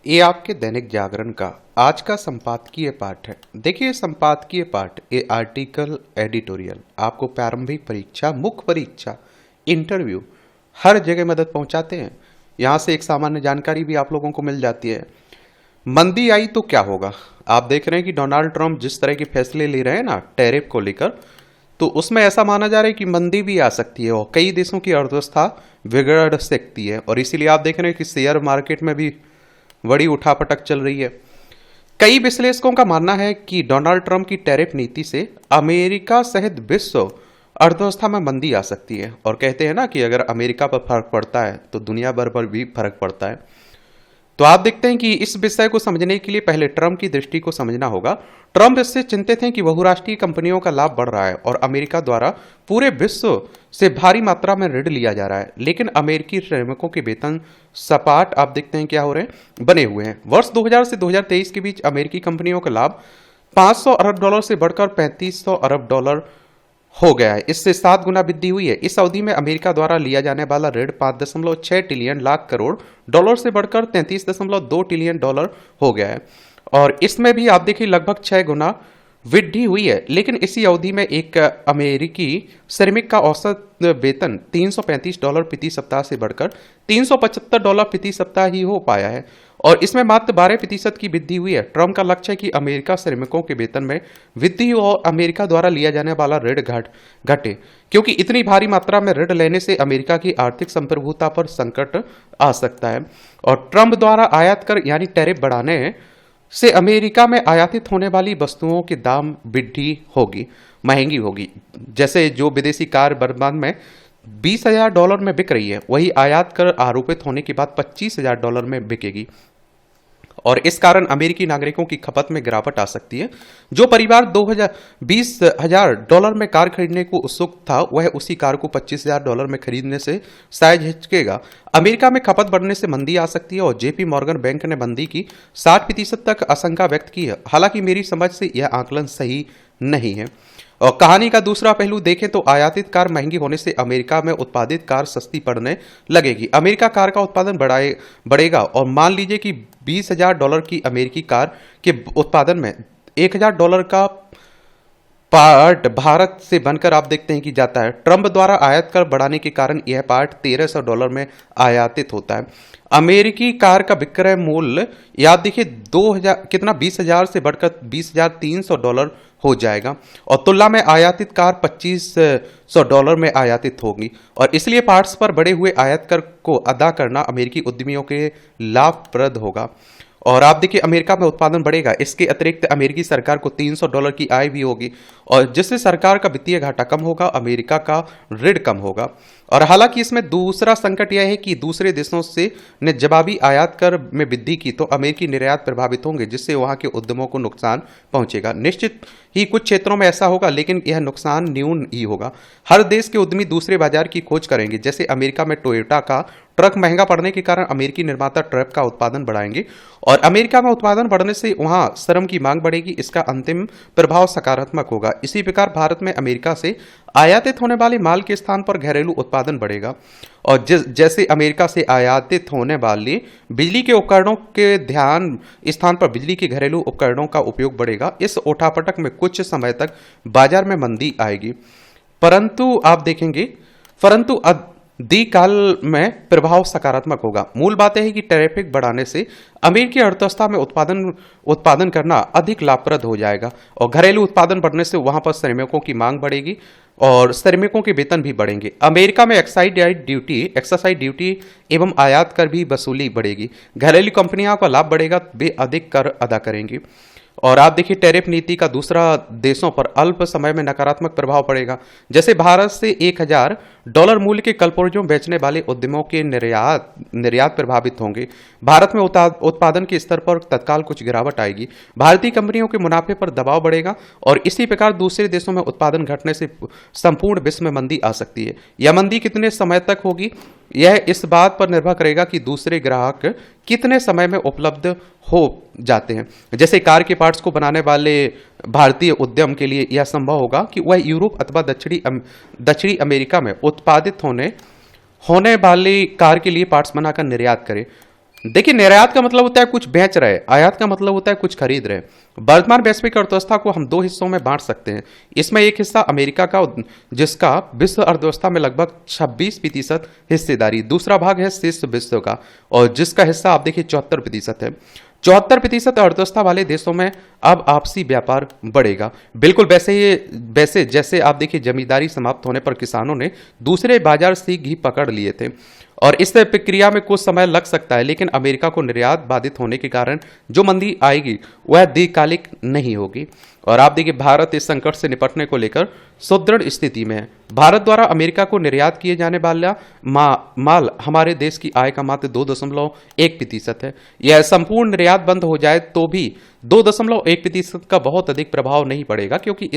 ये आपके दैनिक जागरण का आज का संपादकीय पाठ है। देखिए, संपादकीय पाठ ये आर्टिकल, एडिटोरियल आपको प्रारंभिक परीक्षा, मुख्य परीक्षा, इंटरव्यू हर जगह मदद पहुंचाते हैं। यहाँ से एक सामान्य जानकारी भी आप लोगों को मिल जाती है। मंदी आई तो क्या होगा? आप देख रहे हैं कि डोनाल्ड ट्रंप जिस तरह के फैसले ले रहे हैं ना टैरिफ को लेकर, तो उसमें ऐसा माना जा रहा है कि मंदी भी आ सकती है और कई देशों की अर्थव्यवस्था बिगड़ सकती है। और इसीलिए आप देख रहे हैं कि शेयर मार्केट में भी बड़ी उठापटक चल रही है। कई विश्लेषकों का मानना है कि डोनाल्ड ट्रंप की टैरिफ नीति से अमेरिका सहित विश्व अर्थव्यवस्था में मंदी आ सकती है। और कहते हैं ना कि अगर अमेरिका पर फर्क पड़ता है तो दुनिया भर पर भी फर्क पड़ता है। तो आप देखते हैं कि इस विषय को समझने के लिए पहले ट्रंप की दृष्टि को समझना होगा। ट्रंप इससे चिंतित हैं कि बहुराष्ट्रीय कंपनियों का लाभ बढ़ रहा है और अमेरिका द्वारा पूरे विश्व से भारी मात्रा में ऋण लिया जा रहा है, लेकिन अमेरिकी श्रमिकों के वेतन सपाट आप देखते हैं क्या हो रहे हैं, बने हुए हैं। वर्ष 2000 से 2023 के बीच अमेरिकी कंपनियों का लाभ 500 अरब डॉलर से बढ़कर 3500 अरब डॉलर हो गया है। इससे 7 गुना वृद्धि हुई है। इस अवधि में अमेरिका द्वारा लिया जाने वाला ऋण 5.6 ट्रिलियन लाख करोड़ डॉलर से बढ़कर 33.2 ट्रिलियन डॉलर हो गया है। और इसमें भी आप देखिए लगभग 6 गुना वृद्धि हुई है। लेकिन इसी अवधि में एक अमेरिकी श्रमिक का औसत वेतन $335 प्रति सप्ताह से बढ़कर $375 प्रति सप्ताह ही हो पाया है और इसमें मात्र 12% की वृद्धि हुई है। ट्रंप का लक्ष्य है कि अमेरिका श्रमिकों के वेतन में वृद्धि हो और अमेरिका द्वारा लिया जाने वाला ऋण घटे, क्योंकि इतनी भारी मात्रा में ऋण लेने से अमेरिका की आर्थिक संप्रभुता पर संकट आ सकता है। और ट्रंप द्वारा आयात कर यानी टैरिफ बढ़ाने से अमेरिका में आयातित होने वाली वस्तुओं के दाम वृद्धि होगी, महंगी होगी। जैसे जो विदेशी कार वर्तमान में $20,000 में बिक रही है, वही आयात कर आरोपित होने के बाद $25,000 में बिकेगी। और इस कारण अमेरिकी नागरिकों की खपत में गिरावट आ सकती है। जो परिवार $20,000 में कार खरीदने को उत्सुक था, वह उसी कार को $25,000 में खरीदने से शायद हिचकेगा। अमेरिका में खपत बढ़ने से मंदी आ सकती है और जेपी मॉर्गन बैंक ने मंदी की 60% तक आशंका व्यक्त की है। हालांकि मेरी समझ से यह आकलन सही नहीं है। और कहानी का दूसरा पहलू देखें तो आयातित कार महंगी होने से अमेरिका में उत्पादित कार सस्ती पड़ने लगेगी। अमेरिका कार का उत्पादन बढ़ेगा और मान लीजिए कि $20,000 की अमेरिकी कार के उत्पादन में $1,000 का पार्ट भारत से बनकर आप देखते हैं कि जाता है। ट्रंप द्वारा आयात कर बढ़ाने के कारण यह पार्ट $1,300 में आयातित होता है। अमेरिकी कार का विक्रय मूल्य याद देखिए 2000 कितना 20,000 से बढ़कर $20,300 हो जाएगा और तुलना में आयातित कार $2,500 में आयातित होगी। और इसलिए पार्ट्स पर बढ़े हुए आयात कर को अदा करना अमेरिकी उद्यमियों के लाभप्रद होगा। और आप देखिए अमेरिका में उत्पादन बढ़ेगा, इसके अतिरिक्त अमेरिकी सरकार को $300 की आय भी होगी और जिससे सरकार का वित्तीय घाटा कम होगा, अमेरिका का ऋण कम होगा। और हालांकि इसमें दूसरा संकट यह है कि दूसरे देशों से ने जवाबी आयात कर में वृद्धि की तो अमेरिकी निर्यात प्रभावित होंगे, जिससे वहां के उद्यमों को नुकसान पहुंचेगा। निश्चित ही कुछ क्षेत्रों में ऐसा होगा, लेकिन यह नुकसान न्यून ही होगा। हर देश के उद्यमी दूसरे बाजार की खोज करेंगे। जैसे अमेरिका में टोयोटा का ट्रक महंगा पड़ने के कारण अमेरिकी निर्माता ट्रक का उत्पादन बढ़ाएंगे और अमेरिका में उत्पादन बढ़ने से वहां श्रम की मांग बढ़ेगी। इसका अंतिम प्रभाव सकारात्मक होगा। इसी प्रकार भारत में अमेरिका से आयातित होने वाले माल के स्थान पर घरेलू उत्पादन बढ़ेगा और जैसे अमेरिका से आयातित होने वाले बिजली के उपकरणों के स्थान पर बिजली के घरेलू उपकरणों का उपयोग बढ़ेगा। इस उठापटक में कुछ समय तक बाजार में मंदी आएगी, परंतु आप देखेंगे दीर्घकाल में प्रभाव सकारात्मक होगा। मूल बात यह है कि टैरिफ बढ़ाने से अमेरिकी अर्थव्यवस्था में उत्पादन करना अधिक लाभप्रद हो जाएगा और घरेलू उत्पादन बढ़ने से वहां पर श्रमिकों की मांग बढ़ेगी और श्रमिकों के वेतन भी बढ़ेंगे। अमेरिका में एक्साइज ड्यूटी एवं आयात कर भी वसूली बढ़ेगी। घरेलू कंपनियों का लाभ बढ़ेगा, वे अधिक कर अदा करेंगी। और आप देखिए टैरिफ नीति का दूसरा देशों पर अल्प समय में नकारात्मक प्रभाव पड़ेगा। जैसे भारत से $1,000 मूल्य के कलपुर्जों बेचने वाले उद्यमों के निर्यात प्रभावित होंगे। भारत में उत्पादन के स्तर पर तत्काल कुछ गिरावट आएगी। भारतीय कंपनियों के मुनाफे पर दबाव बढ़ेगा और इसी प्रकार दूसरे देशों में उत्पादन घटने से संपूर्ण विश्व में मंदी आ सकती है। यह मंदी कितने समय तक होगी, यह इस बात पर निर्भर करेगा कि दूसरे ग्राहक कितने समय में उपलब्ध हो जाते हैं। जैसे कार के पार्ट्स को बनाने वाले भारतीय उद्यम के लिए यह संभव होगा कि वह यूरोप अथवा दक्षिणी अमेरिका में उत्पादित होने वाली कार के लिए पार्ट्स बनाकर निर्यात करे। देखिए, निर्यात का मतलब होता है कुछ बेच रहे, आयात का मतलब होता है कुछ खरीद रहे। वर्तमान वैश्विक अर्थव्यवस्था को हम दो हिस्सों में बांट सकते हैं। इसमें एक हिस्सा अमेरिका का, जिसका विश्व अर्थव्यवस्था में लगभग 26% हिस्सेदारी, दूसरा भाग है शेष विश्व का, और जिसका हिस्सा आप देखिए 74% है। 74% अर्थव्यवस्था वाले देशों में अब आपसी व्यापार बढ़ेगा। बिल्कुल वैसे जैसे आप देखिए जमींदारी समाप्त होने पर किसानों ने दूसरे बाजार से घी पकड़ लिए थे, और इस प्रक्रिया में कुछ समय लग सकता है, लेकिन अमेरिका को निर्यात बाधित होने के कारण जो मंदी आएगी वह दीर्घकालिक नहीं होगी। और आप देखिए भारत इस संकट से निपटने को लेकर सुदृढ़ स्थिति में है। भारत द्वारा अमेरिका को निर्यात किए जाने वाला माल हमारे देश की आय का मात्र 2.1% है। यह संपूर्ण निर्यात बंद हो जाए तो भी 2.1% का बहुत अधिक प्रभाव नहीं पड़ेगा, क्योंकि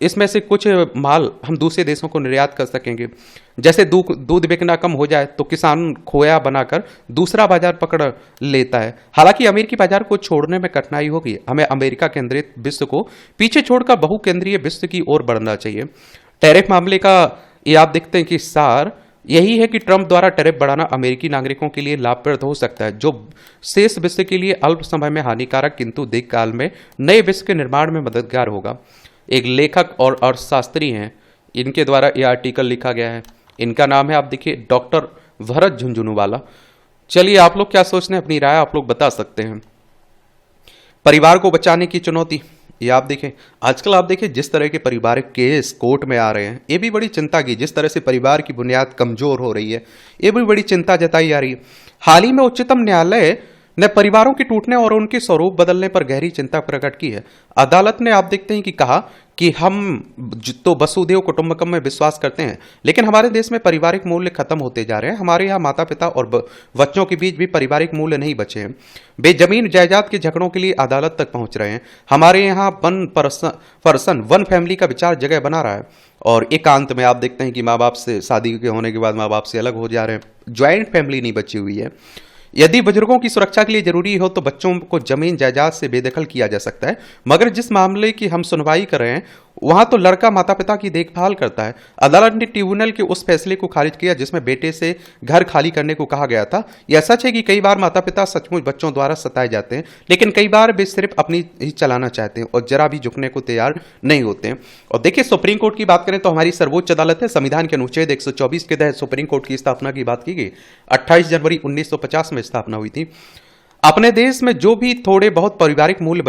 इसमें से कुछ माल हम दूसरे देशों को निर्यात कर सकेंगे। जैसे दूध बिकना कम हो जाए तो किसान खोया बनाकर दूसरा बाजार पकड़ लेता है। हालांकि अमेरिकी बाजार को छोड़ने में कठिनाई होगी। हमें अमेरिका केंद्रित विश्व को पीछे छोड़कर बहुकेंद्रीय विश्व की ओर बढ़ना चाहिए। टैरिफ मामले का ये आप देखते हैं कि सार यही है कि ट्रंप द्वारा टैरिफ बढ़ाना अमेरिकी नागरिकों के लिए लाभप्रद हो सकता है, जो शेष विश्व के लिए अल्प समय में हानिकारक, किंतु दीर्घकाल में नए विश्व के निर्माण में मददगार होगा। एक लेखक और अर्थशास्त्री हैं, इनके द्वारा यह आर्टिकल लिखा गया है। इनका नाम है आप देखिए डॉक्टर भरत झुंझुनवाला। चलिए आप लोग क्या सोचते हैं, अपनी राय आप लोग बता सकते हैं। परिवार को बचाने की चुनौती, ये आप देखें आजकल आप देखें जिस तरह के पारिवारिक केस कोर्ट में आ रहे हैं, ये भी बड़ी चिंता की। जिस तरह से परिवार की बुनियाद कमजोर हो रही है, ये भी बड़ी चिंता जताई जा रही है। हाल ही में उच्चतम न्यायालय ने परिवारों के टूटने और उनके स्वरूप बदलने पर गहरी चिंता प्रकट की है। अदालत ने आप देखते हैं कि कहा कि हम तो वसुधैव कुटुंबकम में विश्वास करते हैं, लेकिन हमारे देश में पारिवारिक मूल्य खत्म होते जा रहे हैं। हमारे यहाँ माता पिता और बच्चों के बीच भी पारिवारिक मूल्य नहीं बचे हैं। वे जमीन जायदाद के झगड़ों के लिए अदालत तक पहुंच रहे हैं। हमारे यहाँ वन फैमिली का विचार जगह बना रहा है, और एकांत में आप देखते हैं कि माँ बाप से शादी के होने के बाद माँ बाप से अलग हो जा रहे हैं। ज्वाइंट फैमिली नहीं बची हुई है। यदि बुजुर्गों की सुरक्षा के लिए जरूरी हो तो बच्चों को जमीन जायदाद से बेदखल किया जा सकता है, मगर जिस मामले की हम सुनवाई कर रहे हैं वहां तो लड़का माता पिता की देखभाल करता है। अदालत ने ट्रिब्यूनल के उस फैसले को खारिज किया जिसमें बेटे से घर खाली करने को कहा गया था। यह सच है कि कई बार माता पिता सचमुच बच्चों द्वारा सताए जाते हैं, लेकिन कई बार वे सिर्फ अपनी ही चलाना चाहते हैं और जरा भी झुकने को तैयार नहीं होते हैं। और देखिए सुप्रीम कोर्ट की बात करें तो हमारी सर्वोच्च अदालत है। संविधान के अनुच्छेद 124 के तहत सुप्रीम कोर्ट की स्थापना की बात की गई। 28 जनवरी 1950 में स्थापना हुई थी। अपने देश में जो भी थोड़े बहुत पारिवारिक मूल्य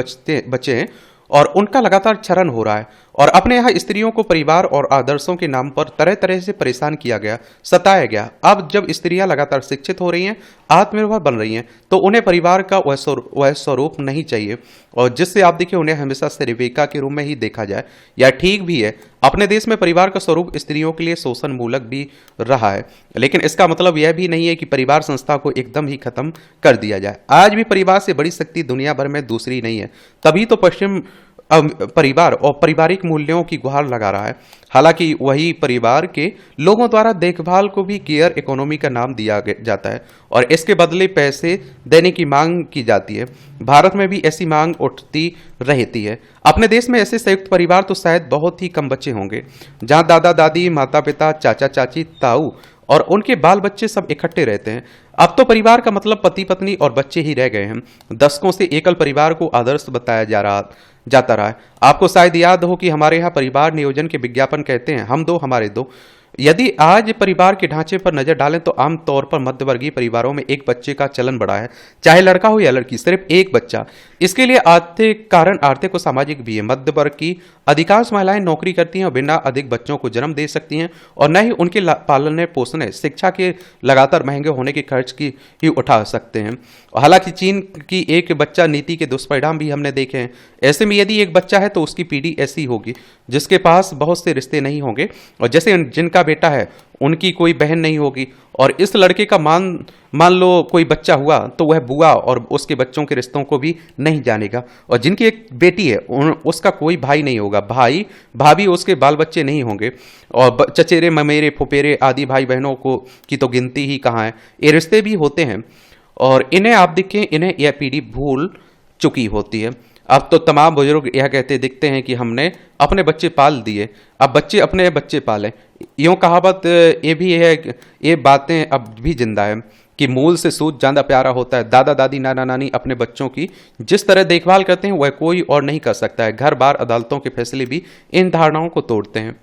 बचे हैं और उनका लगातार क्षरण हो रहा है, और अपने यहाँ स्त्रियों को परिवार और आदर्शों के नाम पर तरह तरह से परेशान किया गया, सताया गया। अब जब स्त्रियां लगातार शिक्षित हो रही हैं, आत्मनिर्भर बन रही हैं, तो उन्हें परिवार का वह स्वरूप नहीं चाहिए, और जिससे आप देखिए उन्हें हमेशा सेविका के रूप में ही देखा जाए। यह ठीक भी है। अपने देश में परिवार का स्वरूप स्त्रियों के लिए शोषण मूलक भी रहा है, लेकिन इसका मतलब यह भी नहीं है कि परिवार संस्था को एकदम ही खत्म कर दिया जाए। आज भी परिवार से बड़ी शक्ति दुनिया भर में दूसरी नहीं है। तभी तो पश्चिम परिवार और पारिवारिक मूल्यों की गुहार लगा रहा है। हालांकि वही परिवार के लोगों द्वारा देखभाल को भी केयर इकोनॉमी का नाम दिया जाता है, और इसके बदले पैसे देने की मांग की जाती है। भारत में भी ऐसी मांग उठती रहती है। अपने देश में ऐसे संयुक्त परिवार तो शायद बहुत ही कम बच्चे होंगे, जहां दादा दादी, माता पिता, चाचा चाची, ताऊ और उनके बाल बच्चे सब इकट्ठे रहते हैं। अब तो परिवार का मतलब पति पत्नी और बच्चे ही रह गए हैं। दशकों से एकल परिवार को आदर्श बताया जाता रहा है। आपको शायद याद हो कि हमारे यहाँ परिवार नियोजन के विज्ञापन कहते हैं, हम दो हमारे दो। यदि आज परिवार के ढांचे पर नजर डालें तो आमतौर पर मध्यवर्गीय परिवारों में एक बच्चे का चलन बढ़ा है, चाहे लड़का हो या लड़की, सिर्फ एक बच्चा। इसके लिए आर्थिक और सामाजिक भी है। मध्य वर्ग की अधिकांश महिलाएं नौकरी करती हैं और बिना अधिक बच्चों को जन्म दे सकती हैं, और न ही उनके पालने पोषण, शिक्षा के लगातार महंगे होने के खर्च की ही उठा सकते हैं। हालांकि चीन की एक बच्चा नीति के दुष्परिणाम भी हमने देखे हैं। ऐसे में यदि एक बच्चा है तो उसकी पीढ़ी ऐसी होगी जिसके पास बहुत से रिश्ते नहीं होंगे, और जैसे जिनका बेटा है उनकी कोई बहन नहीं होगी। और इस लड़के का मान लो कोई बच्चा हुआ तो वह बुआ और उसके बच्चों के रिश्तों को भी नहीं जानेगा, और जिनकी एक बेटी है उसका कोई भाई नहीं होगा, भाई भाभी उसके बाल बच्चे नहीं होंगे, और चचेरे ममेरे फुफेरे आदि भाई बहनों की तो गिनती ही कहाँ है। ये रिश्ते भी होते हैं और इन्हें आप देखें, इन्हें यह पीढ़ी भूल चुकी होती है। अब तो तमाम बुजुर्ग यह कहते दिखते हैं कि हमने अपने बच्चे पाल दिए, अब बच्चे अपने बच्चे पालें। यूँ कहावत ये भी है, ये बातें अब भी जिंदा है। कि मूल से सूद ज्यादा प्यारा होता है। दादा दादी नाना नानी अपने बच्चों की जिस तरह देखभाल करते हैं वह कोई और नहीं कर सकता है। घर बार अदालतों के फैसले भी इन धारणाओं को तोड़ते हैं।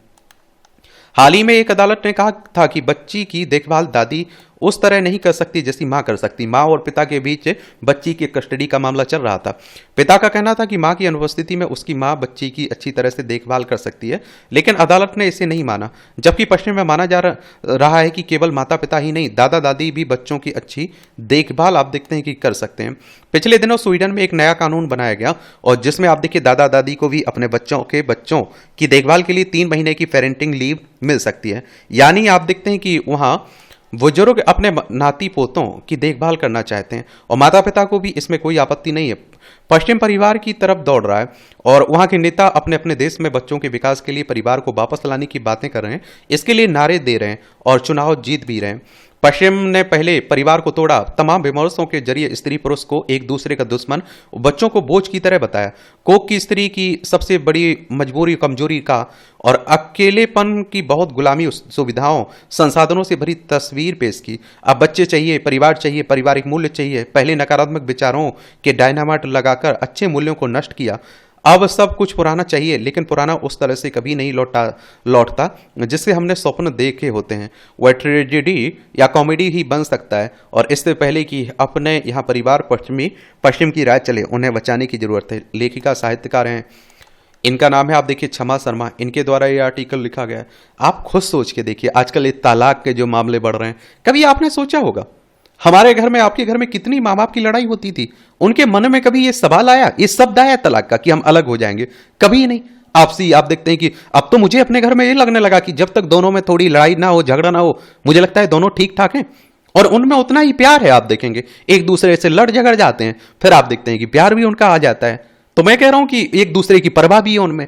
हाल ही में एक अदालत ने कहा था कि बच्ची की देखभाल दादी उस तरह नहीं कर सकती जैसी मां कर सकती। मां और पिता के बीच बच्ची की कस्टडी का मामला चल रहा था। पिता का कहना था कि मां की अनुपस्थिति में उसकी मां बच्ची की अच्छी तरह से देखभाल कर सकती है, लेकिन अदालत ने इसे नहीं माना। जबकि पश्चिम में माना जा रहा है कि केवल माता पिता ही नहीं, दादा दादी भी बच्चों की अच्छी देखभाल आप देखते हैं कि कर सकते हैं। पिछले दिनों स्वीडन में एक नया कानून बनाया गया और जिसमें आप देखिए दादा दादी को भी अपने बच्चों की देखभाल के लिए 3 महीने की पेरेंटिंग लीव मिल सकती है। यानी आप देखते हैं कि वहां बुजुर्ग अपने नाती पोतों की देखभाल करना चाहते हैं और माता पिता को भी इसमें कोई आपत्ति नहीं है। पश्चिम परिवार की तरफ दौड़ रहा है और वहां के नेता अपने अपने देश में बच्चों के विकास के लिए परिवार को वापस लाने की बातें कर रहे हैं, इसके लिए नारे दे रहे हैं और चुनाव जीत भी रहे हैं। पश्चिम ने पहले परिवार को तोड़ा, तमाम विमर्शों के जरिए स्त्री पुरुष को एक दूसरे का दुश्मन, बच्चों को बोझ की तरह बताया। कोक की स्त्री की सबसे बड़ी मजबूरी कमजोरी का और अकेलेपन की बहुत गुलामी सुविधाओं संसाधनों से भरी तस्वीर पेश की। अब बच्चे चाहिए, परिवार चाहिए, पारिवारिक मूल्य चाहिए। पहले नकारात्मक विचारों के डायनामाइट लगाकर अच्छे मूल्यों को नष्ट किया। अब सब कुछ पुराना चाहिए, लेकिन पुराना उस तरह से कभी नहीं लौटता जिससे हमने स्वप्न देखे होते हैं। वह ट्रेजेडी या कॉमेडी ही बन सकता है और इससे पहले कि अपने यहाँ परिवार पश्चिम की राय चले, उन्हें बचाने की जरूरत है। लेखिका साहित्यकार हैं, इनका नाम है आप देखिए क्षमा शर्मा। इनके द्वारा ये आर्टिकल लिखा गया है। आप खुद सोच के देखिए, आजकल ये तलाक के जो मामले बढ़ रहे हैं, कभी आपने सोचा होगा हमारे घर में, आपके घर में कितनी माँ बाप की लड़ाई होती थी? उनके मन में कभी ये सवाल आया, ये शब्द आया तलाक का कि हम अलग हो जाएंगे? कभी नहीं। आपसी आप देखते हैं कि अब तो मुझे अपने घर में ये लगने लगा कि जब तक दोनों में थोड़ी लड़ाई ना हो, झगड़ा ना हो, मुझे लगता है दोनों ठीक ठाक हैं और उनमें उतना ही प्यार है। आप देखेंगे एक दूसरे से लड़ झगड़ जाते हैं, फिर आप देखते हैं कि प्यार भी उनका आ जाता है। तो मैं कह रहा हूं कि एक दूसरे की परवाह भी है उनमें,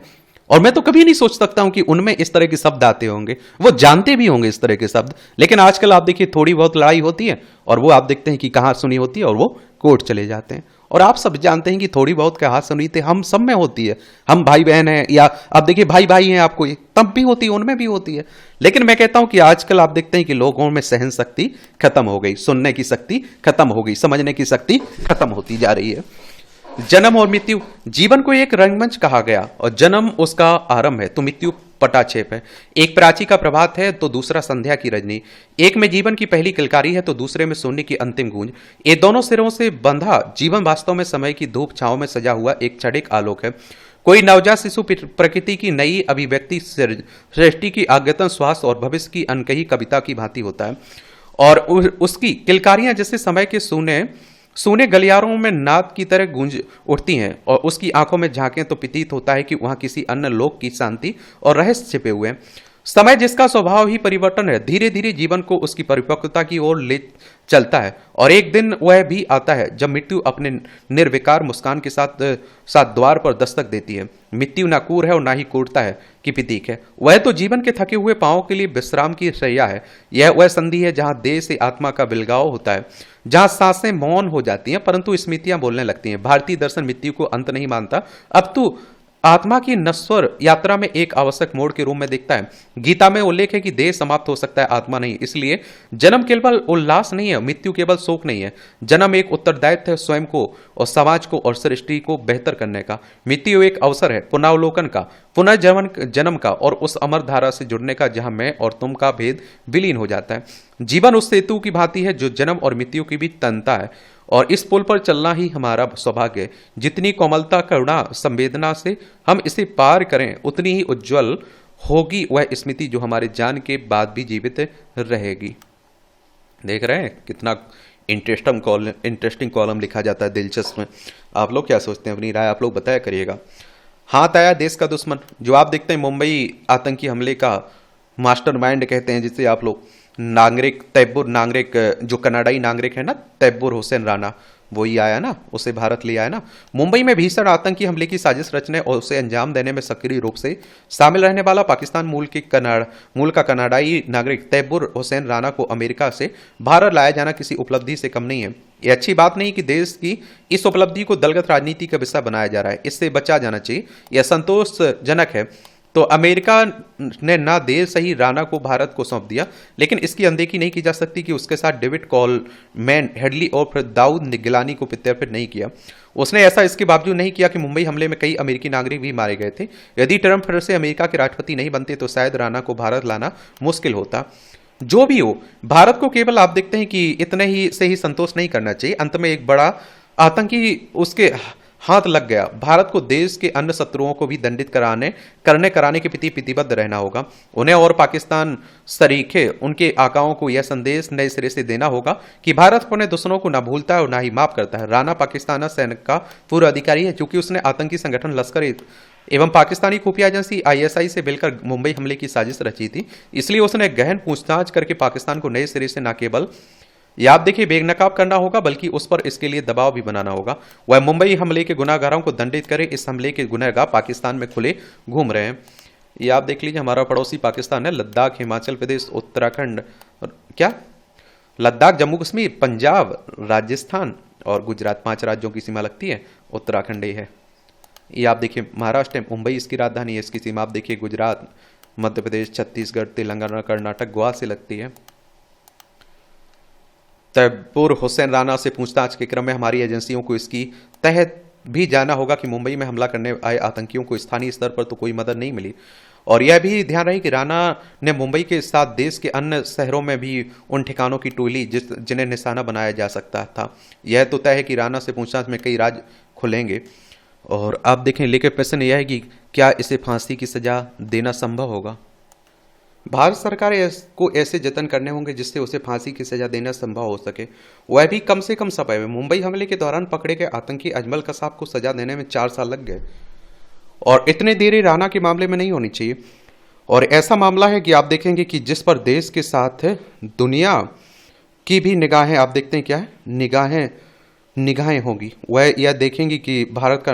और मैं तो कभी नहीं सोच सकता हूं कि उनमें इस तरह के शब्द आते होंगे। वो जानते भी होंगे इस तरह के शब्द, लेकिन आजकल आप देखिए थोड़ी बहुत लड़ाई होती है और वो आप देखते हैं कि कहां सुनी होती है और वो कोर्ट चले जाते हैं। और आप सब जानते हैं कि थोड़ी बहुत कहां सुनी थी हम सब में होती है। हम भाई बहन हैं या आप देखिए भाई भाई हैं, आपको तब भी होती है, उनमें भी होती है। लेकिन मैं कहता हूं कि आजकल आप देखते हैं कि लोगों में सहन शक्ति खत्म हो गई, सुनने की शक्ति खत्म हो गई, समझने की शक्ति खत्म होती जा रही है। जन्म और मृत्यु, जीवन को एक रंगमंच कहा गया और जन्म उसका आरंभ है तो मृत्यु पटाक्षेप है। एक प्राची का प्रभात है तो दूसरा संध्या की रजनी। एक में जीवन की पहली किलकारी है तो दूसरे में शून्य की अंतिम गूंज। ये दोनों सिरों से बंधा जीवन वास्तव में समय की धूप छांव में सजा हुआ एक क्षणिक आलोक है। कोई नवजात शिशु प्रकृति की नई अभिव्यक्ति, सृष्टि की अद्यतन श्वास और भविष्य की अनकही कविता की भांति होता है और उसकी किलकारियां जैसे समय के सूने गलियारों में नाद की तरह गूंज उठती हैं और उसकी आंखों में झांकें तो प्रतीत होता है कि वहां किसी अन्य लोक की शांति और रहस्य छिपे हुए हैं। समय जिसका स्वभाव ही परिवर्तन है, धीरे धीरे जीवन को उसकी परिपक्वता की ओर ले चलता है और एक दिन वह भी आता है जब मृत्यु अपने निर्विकार मुस्कान के साथ द्वार पर दस्तक देती है। मृत्यु ना क्रूर है और ना ही क्रूरता है की प्रतीक है। वह तो जीवन के थके हुए पांवों के लिए विश्राम की शैया है। यह वह संधि है जहां देह से आत्मा का बिलगाव होता है, जहां सांसें मौन हो जाती हैं परंतु स्मृतियां बोलने लगती हैं। भारतीय दर्शन मृत्यु को अंत नहीं मानता, अब तो आत्मा की नश्वर यात्रा में एक आवश्यक मोड़ के रूप में देखता है। गीता में उल्लेख है कि देह समाप्त हो सकता है, आत्मा नहीं। इसलिए जन्म केवल उल्लास नहीं है, मृत्यु केवल शोक नहीं है। जन्म एक उत्तरदायित्व है स्वयं को और समाज को और सृष्टि को बेहतर करने का। मृत्यु एक अवसर है पुनरावलोकन का, पुनर्जन्म का और उस अमर धारा से जुड़ने का जहां मैं और तुम का भेद विलीन हो जाता है। जीवन उस सेतु की भांति है जो जन्म और मृत्यु की बीच तनता है और इस पुल पर चलना ही हमारा सौभाग्य है। जितनी कोमलता, करुणा, संवेदना से हम इसे पार करें उतनी ही उज्जवल होगी वह स्मृति जो हमारे जान के बाद भी जीवित रहेगी। देख रहे हैं कितना इंटरेस्टिंग कॉलम लिखा जाता है, दिलचस्प में। आप लोग क्या सोचते हैं, अपनी राय आप लोग बताया करिएगा। हाथ आया देश का दुश्मन, जो आप देखते हैं मुंबई आतंकी हमले का मास्टरमाइंड कहते हैं, जिसे आप लोग तैबूर नागरिक, जो कनाडाई नागरिक है ना, तैबूर हुसैन राणा, वही आया ना, उसे भारत ले आया ना। मुंबई में भीषण आतंकी हमले की साजिश रचने और उसे अंजाम देने में सक्रिय रूप से शामिल रहने वाला पाकिस्तान मूल का कनाडाई नागरिक तैबूर हुसैन राणा को अमेरिका से भारत लाया जाना किसी उपलब्धि से कम नहीं है। ये अच्छी बात नहीं कि देश की इस उपलब्धि को दलगत राजनीति का विषय बनाया जा रहा है, इससे बचा जाना चाहिए। यह संतोषजनक है तो अमेरिका ने ना देर सही राणा को भारत को सौंप दिया, लेकिन इसकी अनदेखी नहीं की जा सकती कि उसके साथ डेविड कॉलमैन, हेडली और फिर दाऊद गिलानी को प्रत्यर्पित नहीं किया। उसने ऐसा इसके बावजूद नहीं किया कि मुंबई हमले में कई अमेरिकी नागरिक भी मारे गए थे। यदि ट्रंप फिर से अमेरिका के राष्ट्रपति नहीं बनते तो शायद राणा को भारत लाना मुश्किल होता। जो भी हो, भारत को केवल आप देखते हैं कि इतने ही से ही संतोष नहीं करना चाहिए। अंत में एक बड़ा आतंकी उसके हाथ लग गया। भारत को देश के अन्य शत्रुओं को भी दंडित कराने के प्रति प्रतिबद्ध रहना होगा। उन्हें और पाकिस्तान सरीखे उनके आकाओं को यह संदेश नए सिरे से देना होगा कि भारत अपने दुश्मनों को ना भूलता है और ना ही माफ करता है। राणा पाकिस्तान सैनिक का पूर्व अधिकारी है, क्योंकि उसने आतंकी संगठन लश्कर एवं पाकिस्तानी खुफिया एजेंसी आईएसआई से मिलकर मुंबई हमले की साजिश रची थी। इसलिए उसने गहन पूछताछ करके पाकिस्तान को नए सिरे से न केवल या आप देखिए बेनकाब करना होगा, बल्कि उस पर इसके लिए दबाव भी बनाना होगा। वह मुंबई हमले के गुनाहगारों को दंडित करे। इस हमले के गुनहगार पाकिस्तान में खुले घूम रहे हैं। ये आप देख लीजिए, हमारा पड़ोसी पाकिस्तान है। लद्दाख, हिमाचल प्रदेश, उत्तराखंड, क्या लद्दाख, जम्मू कश्मीर, पंजाब, राजस्थान और गुजरात, 5 राज्यों की सीमा लगती है। उत्तराखंड ये है। ये आप देखिए महाराष्ट्र है, मुंबई इसकी राजधानी है। इसकी सीमा आप देखिए गुजरात, मध्य प्रदेश, छत्तीसगढ़, तेलंगाना, कर्नाटक, गोवा से लगती है। तैयबुर हुसैन राणा से पूछताछ के क्रम में हमारी एजेंसियों को इसकी तह भी जाना होगा कि मुंबई में हमला करने आए आतंकियों को स्थानीय स्तर पर तो कोई मदद नहीं मिली। और यह भी ध्यान रहे कि राणा ने मुंबई के साथ देश के अन्य शहरों में भी उन ठिकानों की टोली जिन्हें निशाना बनाया जा सकता था। यह तो तय है कि राणा से पूछताछ में कई राज खुलेंगे। और आप देखें, लेकिन प्रश्न यह है कि क्या इसे फांसी की सजा देना संभव होगा? भारत सरकार को ऐसे जतन करने होंगे जिससे उसे फांसी की सजा देना संभव हो सके, वह भी कम से कम समय में। मुंबई हमले के दौरान पकड़े गए आतंकी अजमल कसाब को सजा देने में 4 साल लग गए, और इतने देरी राणा के मामले में नहीं होनी चाहिए। और ऐसा मामला है कि आप देखेंगे कि जिस पर देश के साथ दुनिया की भी निगाहें, आप देखते हैं क्या है, निगाहें होंगी। वह यह देखेंगी कि भारत का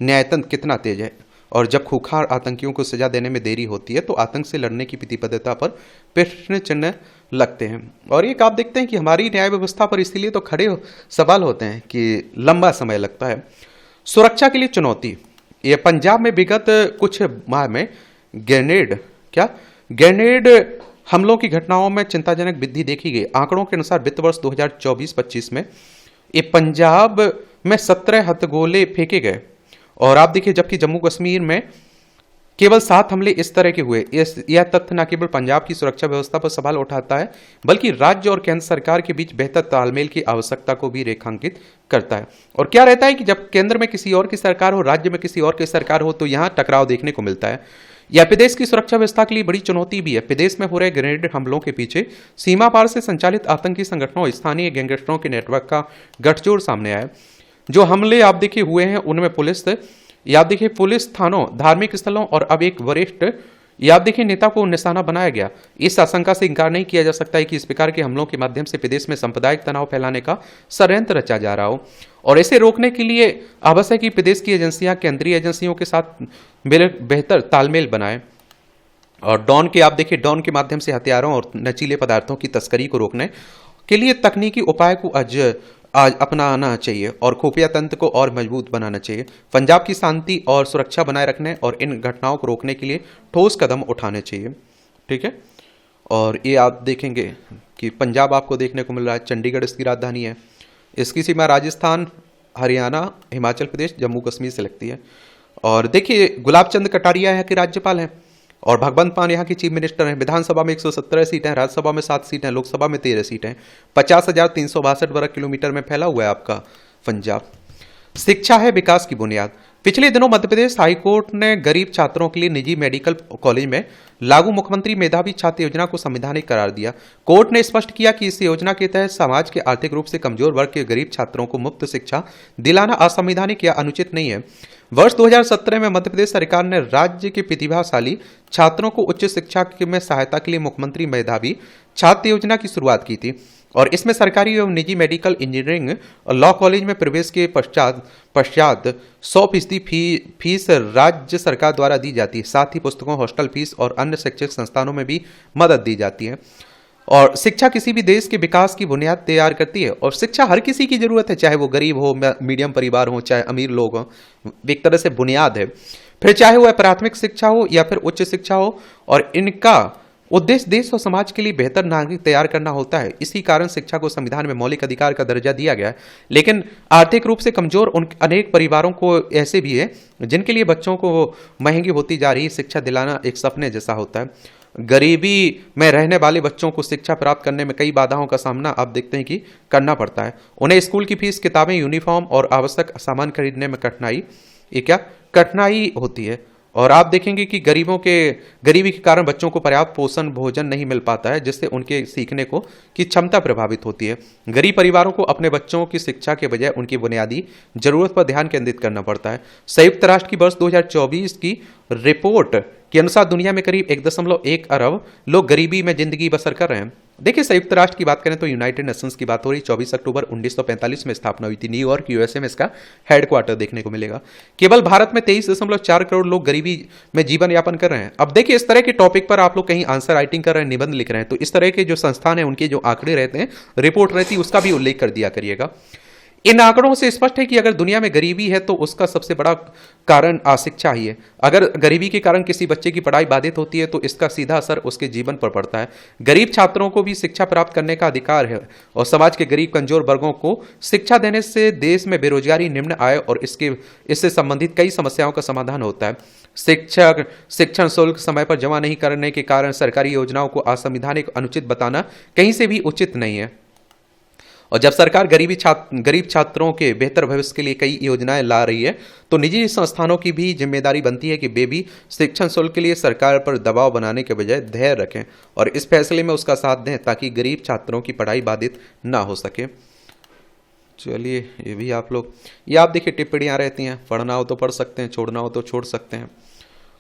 न्यायतंत्र कितना तेज है। और जब खूंखार आतंकियों को सजा देने में देरी होती है तो आतंक से लड़ने की प्रतिबद्धता पर प्रश्न चिन्ह लगते हैं। और एक आप देखते हैं कि हमारी न्याय व्यवस्था पर इसीलिए तो खड़े सवाल होते हैं कि लंबा समय लगता है। सुरक्षा के लिए चुनौती। ये पंजाब में विगत कुछ माह में ग्रेनेड हमलों की घटनाओं में चिंताजनक वृद्धि देखी गई। आंकड़ों के अनुसार वित्त वर्ष 2024-25 में ये पंजाब में 17 हथगोले फेंके गए। और आप देखिए, जबकि जम्मू कश्मीर में केवल 7 हमले इस तरह के हुए। यह तथ्य न केवल पंजाब की सुरक्षा व्यवस्था पर सवाल उठाता है, बल्कि राज्य और केंद्र सरकार के बीच बेहतर तालमेल की आवश्यकता को भी रेखांकित करता है। और क्या रहता है कि जब केंद्र में किसी और की सरकार हो, राज्य में किसी और की सरकार हो, तो यहां टकराव देखने को मिलता है। यह प्रदेश की सुरक्षा व्यवस्था के लिए बड़ी चुनौती भी है। प्रदेश में हो रहे ग्रेनेड हमलों के पीछे सीमा पार से संचालित आतंकी संगठनों और स्थानीय गैंगस्टरों के नेटवर्क का गठजोड़ सामने आया। जो हमले आप देखिए हुए हैं उनमें पुलिस थानों, धार्मिक स्थलों और अब एक वरिष्ठ आप देखिए नेता को निशाना बनाया गया। इस आशंका से इंकार नहीं किया जा सकता है कि इस प्रकार के हमलों के माध्यम से प्रदेश में सांप्रदायिक तनाव फैलाने का षड्यंत्र रचा जा रहा हो। और इसे रोकने के लिए आवश्यक है कि प्रदेश की एजेंसियां केंद्रीय एजेंसियों के साथ बेहतर तालमेल बनाए। और डॉन के माध्यम से हथियारों और नशीले पदार्थों की तस्करी को रोकने के लिए तकनीकी उपाय को आज अपनाना चाहिए और खुफिया तंत्र को और मजबूत बनाना चाहिए। पंजाब की शांति और सुरक्षा बनाए रखने और इन घटनाओं को रोकने के लिए ठोस कदम उठाने चाहिए। ठीक है। और ये आप देखेंगे कि पंजाब आपको देखने को मिल रहा है, चंडीगढ़ इसकी राजधानी है। इसकी सीमा राजस्थान, हरियाणा, हिमाचल प्रदेश, जम्मू कश्मीर से लगती है। और देखिए, गुलाब चंद कटारिया यहाँ के राज्यपाल हैं और भगवंत मान यहाँ की चीफ मिनिस्टर हैं। विधानसभा में 117 सीट हैं, राज्यसभा में 7 सीट हैं, लोकसभा में 13 सीट हैं। 50,362 वर्ग किलोमीटर में फैला हुआ है आपका पंजाब। शिक्षा है विकास की बुनियाद। पिछले दिनों मध्य प्रदेश हाईकोर्ट ने गरीब छात्रों के लिए निजी मेडिकल कॉलेज में लागू मुख्यमंत्री मेधावी छात्र योजना को संवैधानिक करार दिया। कोर्ट ने स्पष्ट किया कि इस योजना के तहत समाज के आर्थिक रूप से कमजोर वर्ग के गरीब छात्रों को मुफ्त शिक्षा दिलाना असंवैधानिक या अनुचित नहीं है। वर्ष 2017 में मध्य प्रदेश सरकार ने राज्य के प्रतिभाशाली छात्रों को उच्च शिक्षा में सहायता के लिए मुख्यमंत्री मेधावी छात्र योजना की शुरुआत की थी। और इसमें सरकारी एवं निजी मेडिकल, इंजीनियरिंग और लॉ कॉलेज में प्रवेश के पश्चात 100% फीस राज्य सरकार द्वारा दी जाती है। साथ ही पुस्तकों, हॉस्टल फीस और अन्य शैक्षिक संस्थानों में भी मदद दी जाती है। और शिक्षा किसी भी देश के विकास की बुनियाद तैयार करती है और शिक्षा हर किसी की जरूरत है, चाहे वो गरीब हो, मीडियम परिवार हो, चाहे अमीर लोग हो, एक तरह से बुनियाद है। फिर चाहे वह प्राथमिक शिक्षा हो या फिर उच्च शिक्षा हो, और इनका उद्देश्य देश और समाज के लिए बेहतर नागरिक तैयार करना होता है। इसी कारण शिक्षा को संविधान में मौलिक अधिकार का दर्जा दिया गया है। लेकिन आर्थिक रूप से कमजोर उन अनेक परिवारों को ऐसे भी है जिनके लिए बच्चों को महंगी होती जा रही शिक्षा दिलाना एक सपने जैसा होता है। गरीबी में रहने वाले बच्चों को शिक्षा प्राप्त करने में कई बाधाओं का सामना आप देखते हैं कि करना पड़ता है। उन्हें स्कूल की फीस, किताबें, यूनिफॉर्म और आवश्यक सामान खरीदने में कठिनाई होती है। और आप देखेंगे कि गरीबी के कारण बच्चों को पर्याप्त पोषण भोजन नहीं मिल पाता है, जिससे उनके सीखने की क्षमता प्रभावित होती है। गरीब परिवारों को अपने बच्चों की शिक्षा के बजाय उनकी बुनियादी जरूरत पर ध्यान केंद्रित करना पड़ता है। संयुक्त राष्ट्र की वर्ष 2024 की रिपोर्ट के अनुसार दुनिया में करीब 1.1 अरब लोग गरीबी में जिंदगी बसर कर रहे हैं। देखिए, संयुक्त राष्ट्र की बात करें तो यूनाइटेड नेशंस की बात हो रही। 24 अक्टूबर 1945 में स्थापना हुई थी। न्यूयॉर्क, यूएसए में इसका हेडक्वार्टर देखने को मिलेगा। केवल भारत में 23.4 करोड़ लोग गरीबी में जीवन यापन कर रहे हैं। अब देखिए, इस तरह के टॉपिक पर आप लोग कहीं आंसर राइटिंग कर रहे हैं, निबंध लिख रहे हैं, तो इस तरह के जो संस्थान है उनके जो आंकड़े रहते हैं, रिपोर्ट रहती है, उसका भी उल्लेख कर दिया करिएगा। इन आंकड़ों से स्पष्ट है कि अगर दुनिया में गरीबी है तो उसका सबसे बड़ा कारण अशिक्षा ही है। अगर गरीबी के कारण किसी बच्चे की पढ़ाई बाधित होती है तो इसका सीधा असर उसके जीवन पर पड़ता है। गरीब छात्रों को भी शिक्षा प्राप्त करने का अधिकार है, और समाज के गरीब कमजोर वर्गों को शिक्षा देने से देश में बेरोजगारी, निम्न आय और इससे संबंधित कई समस्याओं का समाधान होता है। शिक्षण शुल्क समय पर जमा नहीं करने के कारण सरकारी योजनाओं को असंवैधानिक, अनुचित बताना कहीं से भी उचित नहीं है। और जब सरकार गरीब छात्रों के बेहतर भविष्य के लिए कई योजनाएं ला रही है, तो निजी संस्थानों की भी जिम्मेदारी बनती है कि वे भी शिक्षण शुल्क के लिए सरकार पर दबाव बनाने के बजाय धैर्य रखें और इस फैसले में उसका साथ दें, ताकि गरीब छात्रों की पढ़ाई बाधित ना हो सके। चलिए, ये भी आप देखिए, टिप्पणियाँ रहती हैं, पढ़ना हो तो पढ़ सकते हैं, छोड़ना हो तो छोड़ सकते हैं।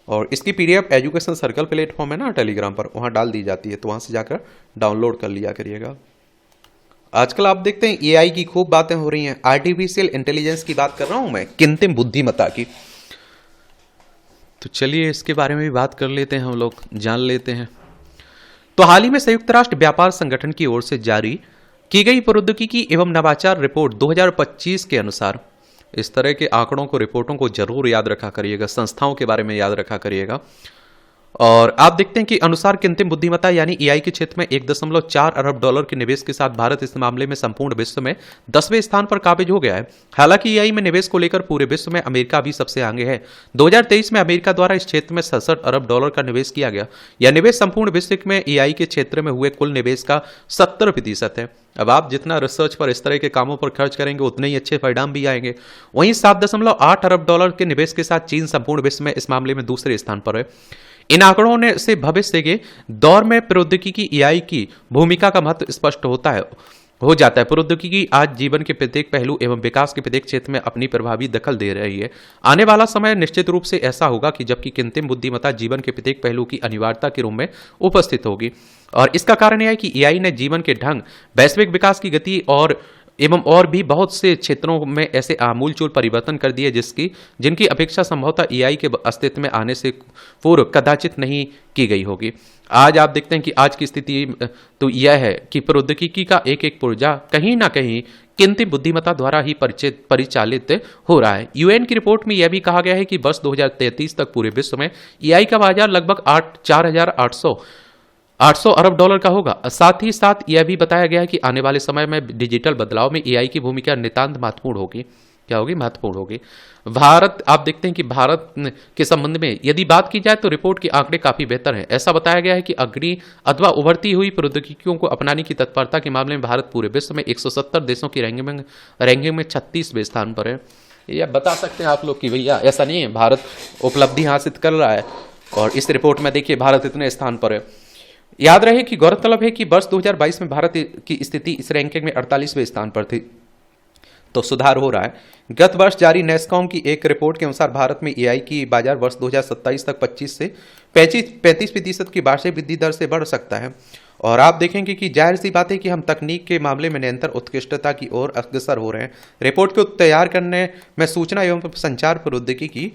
और इसकी PDF एजुकेशन सर्कल प्लेटफॉर्म है ना टेलीग्राम पर, वहाँ डाल दी जाती है, तो वहाँ से जाकर डाउनलोड कर लिया करिएगा। आजकल आप देखते हैं AI की खूब बातें हो रही हैं। आर्टिफिशियल इंटेलिजेंस की बात कर रहा हूं मैं, कृत्रिम बुद्धिमत्ता की। तो चलिए, इसके बारे में भी बात कर लेते हैं, हम लोग जान लेते हैं। तो हाल ही में संयुक्त राष्ट्र व्यापार संगठन की ओर से जारी की गई प्रौद्योगिकी एवं नवाचार रिपोर्ट 2025 के अनुसार, इस तरह के आंकड़ों को, रिपोर्टों को जरूर याद रखा करिएगा, संस्थाओं के बारे में याद रखा करिएगा। और आप देखते हैं कि अनुसार कृत्रिम बुद्धिमत्ता यानी AI के क्षेत्र में 1.4 अरब डॉलर के निवेश के साथ भारत इस मामले में संपूर्ण विश्व में 10वें स्थान पर काबिज हो गया है। हालांकि AI में निवेश को लेकर पूरे विश्व में अमेरिका भी सबसे आगे है। 2023 में अमेरिका द्वारा इस क्षेत्र में 67 अरब डॉलर का निवेश किया गया। यह निवेश संपूर्ण विश्व में AI के क्षेत्र में हुए कुल निवेश का 70% है। अब आप जितना रिसर्च पर, इस तरह के कामों पर खर्च करेंगे, उतने ही अच्छे परिणाम भी आएंगे। वहीं 7.8 अरब डॉलर के निवेश के साथ चीन संपूर्ण विश्व में इस मामले में दूसरे स्थान पर है। इन आंकड़ों से भविष्य के दौर में प्रौद्योगिकी AI की भूमिका का महत्व स्पष्ट हो जाता है। प्रौद्योगिकी आज जीवन के प्रत्येक पहलू एवं विकास के प्रत्येक क्षेत्र में अपनी प्रभावी दखल दे रही है। आने वाला समय निश्चित रूप से ऐसा होगा कि जबकि कृत्रिम बुद्धिमत्ता जीवन के प्रत्येक पहलू की अनिवार्यता के रूप में उपस्थित होगी। और इसका कारण यह है कि AI ने जीवन के ढंग, वैश्विक विकास की गति और भी बहुत से क्षेत्रों में ऐसे आमूलचूल परिवर्तन कर दिए जिनकी अपेक्षा संभवतः AI के अस्तित्व में आने से पूर्व कदाचित नहीं की गई होगी। आज आप देखते हैं कि आज की स्थिति तो यह है कि प्रौद्योगिकी का एक एक पुर्जा कहीं ना कहीं कृत्रिम बुद्धिमत्ता द्वारा ही परिचालित हो रहा है। UN की रिपोर्ट में यह भी कहा गया है कि वर्ष 2033 तक पूरे विश्व में AI का बाजार लगभग 800 अरब डॉलर का होगा। साथ ही साथ यह भी बताया गया है कि आने वाले समय में डिजिटल बदलाव में AI की भूमिका नितांत महत्वपूर्ण होगी। क्या होगी? महत्वपूर्ण होगी। भारत, आप देखते हैं कि भारत के संबंध में यदि बात की जाए तो रिपोर्ट के आंकड़े काफी बेहतर हैं। ऐसा बताया गया है कि अग्रणी अथवा उभरती हुई प्रौद्योगिकियों को अपनाने की तत्परता के मामले में भारत पूरे विश्व में 170 देशों की रैंकिंग में 36वें स्थान पर है। यह बता सकते हैं आप लोग कि भैया ऐसा नहीं है, भारत उपलब्धि हासिल कर रहा है। और इस रिपोर्ट में देखिए भारत इतने स्थान पर है। याद रहे कि गौरतलब है कि वर्ष 2022 में भारत की स्थिति इस रैंकिंग में 48वें स्थान पर थी, तो सुधार हो रहा है। गत वर्ष जारी नेस्कॉम की एक रिपोर्ट के अनुसार भारत में AI की बाजार वर्ष 2027 तक 25 से 35% की वार्षिक वृद्धि दर से बढ़ सकता है। और आप देखेंगे कि जाहिर सी बात है कि हम तकनीक के मामले में निरंतर उत्कृष्टता की ओर अग्रसर हो रहे हैं। रिपोर्ट को तैयार करने में सूचना एवं संचार प्रौद्योगिकी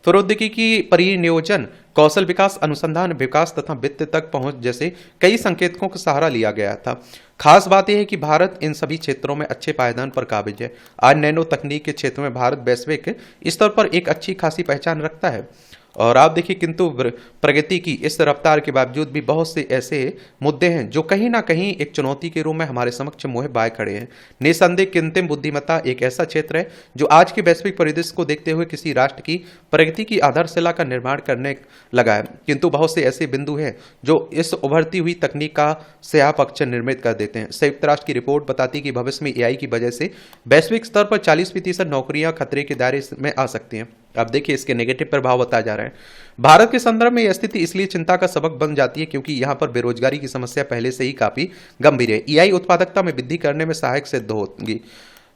प्रौद्योगिकी परिनियोजन, कौशल विकास, अनुसंधान विकास तथा वित्त तक पहुंच जैसे कई संकेतकों का सहारा लिया गया था। खास बात यह है कि भारत इन सभी क्षेत्रों में अच्छे पायदान पर काबिज है। आज नैनो तकनीक के क्षेत्र में भारत वैश्विक स्तर पर एक अच्छी खासी पहचान रखता है। और आप देखिए, किंतु प्रगति की इस रफ्तार के बावजूद भी बहुत से ऐसे मुद्दे हैं जो कहीं ना कहीं एक चुनौती के रूप में हमारे समक्ष मुंह बाए खड़े हैं। निसंदेह कृत्रिम बुद्धिमत्ता एक ऐसा क्षेत्र है जो आज के वैश्विक परिदृश्य को देखते हुए किसी राष्ट्र की प्रगति की आधारशिला का निर्माण करने लगा है। किंतु बहुत से ऐसे बिंदु हैं जो इस उभरती हुई तकनीक का स्याह पक्ष निर्मित कर देते हैं। संयुक्त राष्ट्र की रिपोर्ट बताती है कि भविष्य में एआई की वजह से वैश्विक स्तर पर 40% नौकरियां खतरे के दायरे में आ सकती हैं। अब देखिए, इसके नेगेटिव प्रभाव बताए जा रहे हैं। भारत के संदर्भ में यह स्थिति इसलिए चिंता का सबक बन जाती है क्योंकि यहां पर बेरोजगारी की समस्या पहले से ही काफी गंभीर है। एआई उत्पादकता में वृद्धि करने में सहायक सिद्ध होगी,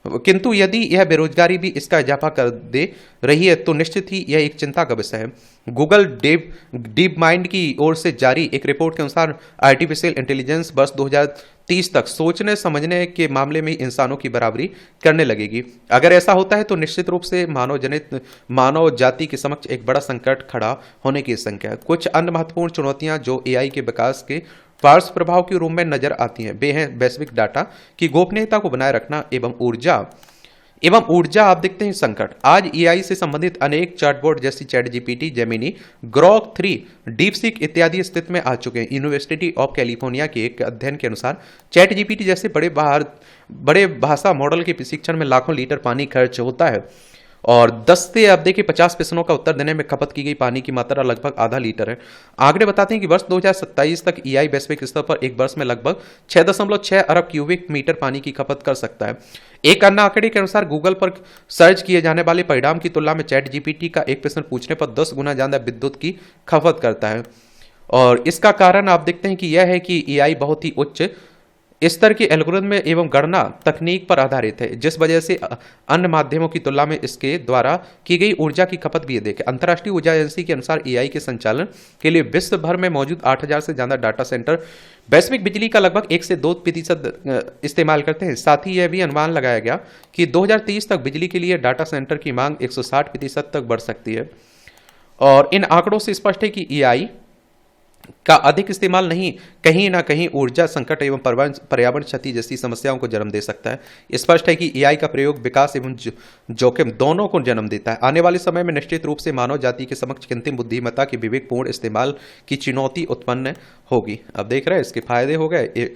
किंतु यदि यह बेरोजगारी भी इसका इजाफा कर दे रही है तो निश्चित ही यह एक चिंता का विषय है। गूगल डीप माइंड की ओर से जारी एक रिपोर्ट के अनुसार आर्टिफिशियल इंटेलिजेंस वर्ष 2030 तक सोचने समझने के मामले में इंसानों की बराबरी करने लगेगी। अगर ऐसा होता है तो निश्चित रूप से मानव जाति के समक्ष एक बड़ा संकट खड़ा होने की आशंका है। कुछ अन्य महत्वपूर्ण चुनौतियां जो एआई के विकास के पार्श्व प्रभाव के रूप में नजर आती हैं वे हैं वैश्विक डाटा की गोपनीयता को बनाए रखना एवं ऊर्जा आप देखते हैं संकट। आज एआई से संबंधित अनेक चैटबॉट जैसी chat GPT, Gemini, Grok 3, DeepSeek इत्यादि अस्तित्व में आ चुके हैं। यूनिवर्सिटी ऑफ कैलिफोर्निया के एक अध्ययन के अनुसार चैट जीपीटी जैसे बड़े भाषा मॉडल के प्रशिक्षण में लाखों लीटर पानी खर्च होता है और 10 से आप देखिए 50 प्रश्नों का उत्तर देने में खपत की गई पानी की मात्रा लगभग आधा लीटर है। आंकड़े बताते हैं कि वर्ष 2027 तक एआई वैश्विक स्तर पर एक वर्ष में लगभग 6.6 अरब क्यूबिक मीटर पानी की खपत कर सकता है। एक अन्य आंकड़े के अनुसार गूगल पर सर्च किए जाने वाले परिणाम की तुलना में चैट जीपीटी का एक प्रश्न पूछने पर 10 गुना ज्यादा विद्युत की खपत करता है। और इसका कारण आप देखते हैं कि यह है कि एआई बहुत ही उच्च स्तर के एल्गोरिथम एवं गणना तकनीक पर आधारित है, जिस वजह से अन्य माध्यमों की तुलना में इसके द्वारा की गई ऊर्जा की खपत भी अधिक है। अंतर्राष्ट्रीय ऊर्जा एजेंसी के अनुसार एआई के संचालन के लिए विश्व भर में मौजूद 8000 से ज्यादा डाटा सेंटर वैश्विक बिजली का लगभग 1 से 2% इस्तेमाल करते हैं। साथ ही यह भी अनुमान लगाया गया कि 2030 तक बिजली के लिए डाटा सेंटर की मांग 160% तक बढ़ सकती है। और इन आंकड़ों से स्पष्ट है कि एआई का अधिक इस्तेमाल नहीं कहीं ना कहीं ऊर्जा संकट एवं पर्यावरण क्षति जैसी समस्याओं को जन्म दे सकता है। स्पष्ट है कि एआई का प्रयोग विकास एवं जोखिम दोनों को जन्म देता है। आने वाले समय में निश्चित रूप से मानव जाति के समक्ष कृत्रिम बुद्धिमत्ता के विवेकपूर्ण इस्तेमाल की चुनौती उत्पन्न होगी। अब देख रहे हैं इसके फायदे हो गए,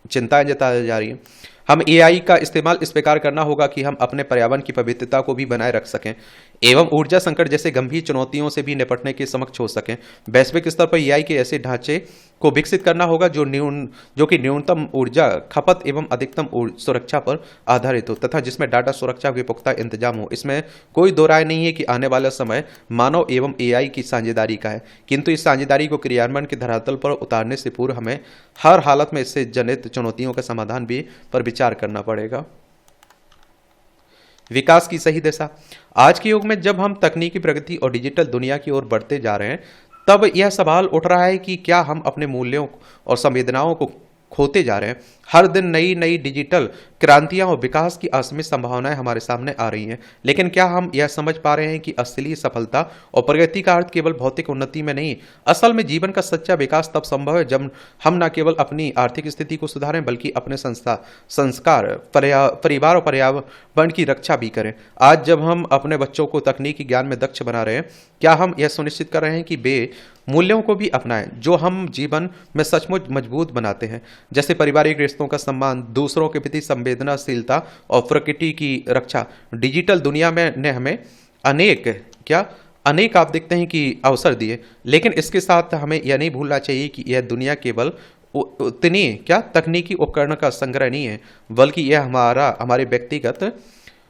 चिंताएं जताई जा रही है। हम एआई का इस्तेमाल इस प्रकार करना होगा कि हम अपने पर्यावरण की पवित्रता को भी बनाए रख सकें एवं ऊर्जा संकट जैसे गंभीर चुनौतियों से भी निपटने के समक्ष हो सकें। वैश्विक स्तर पर एआई के ऐसे ढांचे को विकसित करना होगा जो कि न्यूनतम ऊर्जा खपत एवं अधिकतम सुरक्षा पर आधारित हो तथा जिसमें डाटा सुरक्षा के पुख्ता इंतजाम हो। इसमें कोई दो राय नहीं है कि आने वाला समय मानव एवं एआई की साझेदारी का है, किंतु इस साझेदारी को क्रियान्वयन के धरातल पर उतारने से पूर्व हमें हर हालत में इससे जनित चुनौतियों का समाधान भी पर विचार करना पड़ेगा। विकास की सही दिशा। आज के युग में जब हम तकनीकी प्रगति और डिजिटल दुनिया की ओर बढ़ते जा रहे हैं, तब यह सवाल उठ रहा है कि क्या हम अपने मूल्यों और संवेदनाओं को खोते जा रहे हैं। हर दिन नई नई डिजिटल क्रांतियां और विकास की असीमित संभावनाएं हमारे सामने आ रही हैं, लेकिन क्या हम यह समझ पा रहे हैं कि असली सफलता और प्रगति का अर्थ केवल भौतिक उन्नति में नहीं, असल में जीवन का सच्चा विकास तब संभव है जब हम न केवल अपनी आर्थिक स्थिति को सुधारें बल्कि अपने संस्कार, परिवार और पर्यावरण की रक्षा भी करें। आज जब हम अपने बच्चों को तकनीकी ज्ञान में दक्ष बना रहे हैं, क्या हम यह सुनिश्चित कर रहे हैं कि वे मूल्यों को भी अपनाएं जो हम जीवन में सचमुच मजबूत बनाते हैं, जैसे पारिवारिक रिश्तों का सम्मान, दूसरों के प्रति संवेदनशीलता और प्रकृति की रक्षा। डिजिटल दुनिया में ने हमें अनेक आप देखते हैं कि अवसर दिए, लेकिन इसके साथ हमें यह नहीं भूलना चाहिए कि यह दुनिया केवल उतनी तकनीकी उपकरण का संग्रह नहीं है, बल्कि यह हमारे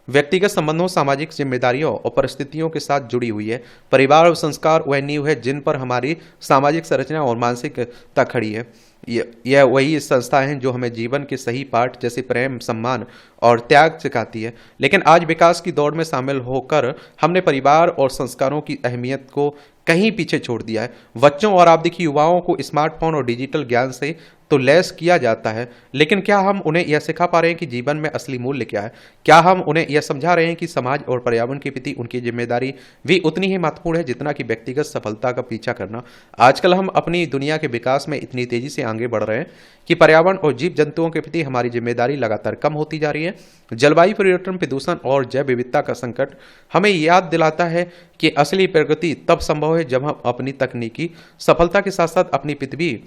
व्यक्तिगत संबंधों, सामाजिक जिम्मेदारियों और परिस्थितियों के साथ जुड़ी हुई है। परिवार और संस्कार वह नींव है जिन पर हमारी सामाजिक संरचना और मानसिकता खड़ी है। यह वही संस्था है जो हमें जीवन के सही पाठ जैसे प्रेम, सम्मान और त्याग सिखाती है। लेकिन आज विकास की दौड़ में शामिल होकर हमने परिवार और संस्कारों की अहमियत को कहीं पीछे छोड़ दिया है। बच्चों और आप देखिए युवाओं को स्मार्टफोन और डिजिटल ज्ञान से तो लेस किया जाता है, लेकिन क्या हम उन्हें यह सिखा पा रहे हैं कि जीवन में असली मूल्य क्या है? क्या हम उन्हें यह समझा रहे हैं कि समाज और पर्यावरण के प्रति उनकी जिम्मेदारी भी उतनी ही महत्वपूर्ण है जितना कि व्यक्तिगत सफलता का पीछा करना? आजकल हम अपनी दुनिया के विकास में इतनी तेजी से आगे बढ़ रहे हैं कि पर्यावरण और जीव जंतुओं के प्रति हमारी जिम्मेदारी लगातार कम होती जा रही है। जलवायु परिवर्तन, प्रदूषण और जैव विविधता का संकट हमें याद दिलाता है कि असली प्रगति तब संभव है जब हम अपनी तकनीकी सफलता के साथ साथ अपनी पृथ्वी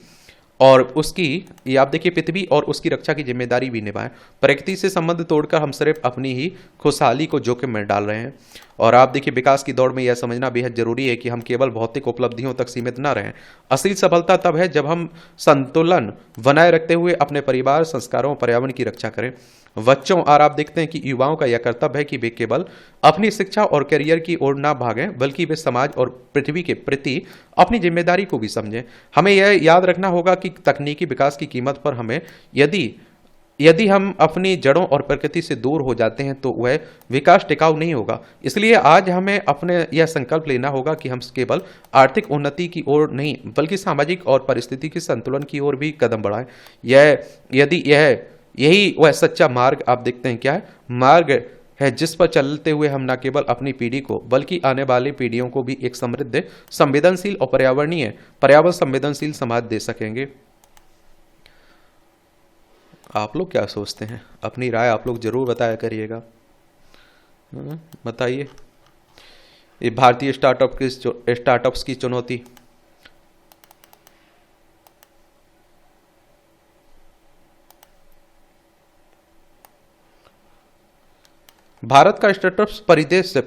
और उसकी, ये आप देखिए, पृथ्वी और उसकी रक्षा की जिम्मेदारी भी निभाएं। प्रकृति से संबंध तोड़कर हम सिर्फ अपनी ही खुशहाली को जोखिम में डाल रहे हैं। और आप देखिए, विकास की दौड़ में यह समझना बेहद जरूरी है कि हम केवल भौतिक उपलब्धियों तक सीमित न रहें। असली सफलता तब है जब हम संतुलन बनाए रखते हुए अपने परिवार, संस्कारों और पर्यावरण की रक्षा करें। बच्चों और आप देखते हैं कि युवाओं का यह कर्तव्य है कि वे केवल अपनी शिक्षा और करियर की ओर ना भागें, बल्कि वे समाज और पृथ्वी के प्रति अपनी जिम्मेदारी को भी समझें। हमें यह याद रखना होगा कि तकनीकी विकास की कीमत पर हमें यदि हम अपनी जड़ों और प्रकृति से दूर हो जाते हैं तो वह विकास टिकाऊ नहीं होगा। इसलिए आज हमें अपने यह संकल्प लेना होगा कि हम केवल आर्थिक उन्नति की ओर नहीं बल्कि सामाजिक और पारिस्थितिकी संतुलन की ओर भी कदम बढ़ाएं। यही वह सच्चा मार्ग, आप देखते हैं क्या है, मार्ग है जिस पर चलते हुए हम न केवल अपनी पीढ़ी को बल्कि आने वाली पीढ़ियों को भी एक समृद्ध, संवेदनशील और पर्यावरण संवेदनशील समाज दे सकेंगे। आप लोग क्या सोचते हैं? अपनी राय आप लोग जरूर बताया करिएगा। बताइए, ये भारतीय स्टार्टअप्स की चुनौती। भारत का स्टार्टअप्स परिदृश्य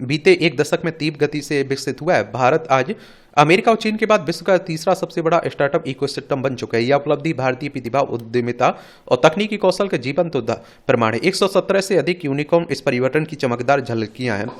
बीते एक दशक में तीव्र गति से विकसित हुआ है। भारत आज अमेरिका और चीन के बाद विश्व का तीसरा सबसे बड़ा स्टार्टअप इकोसिस्टम बन चुका है। यह उपलब्धि भारतीय प्रतिभा, उद्यमिता और तकनीकी कौशल के जीवंत प्रमाण है। 117 से अधिक यूनिकॉर्न इस परिवर्तन की चमकदार झलकियां हैं,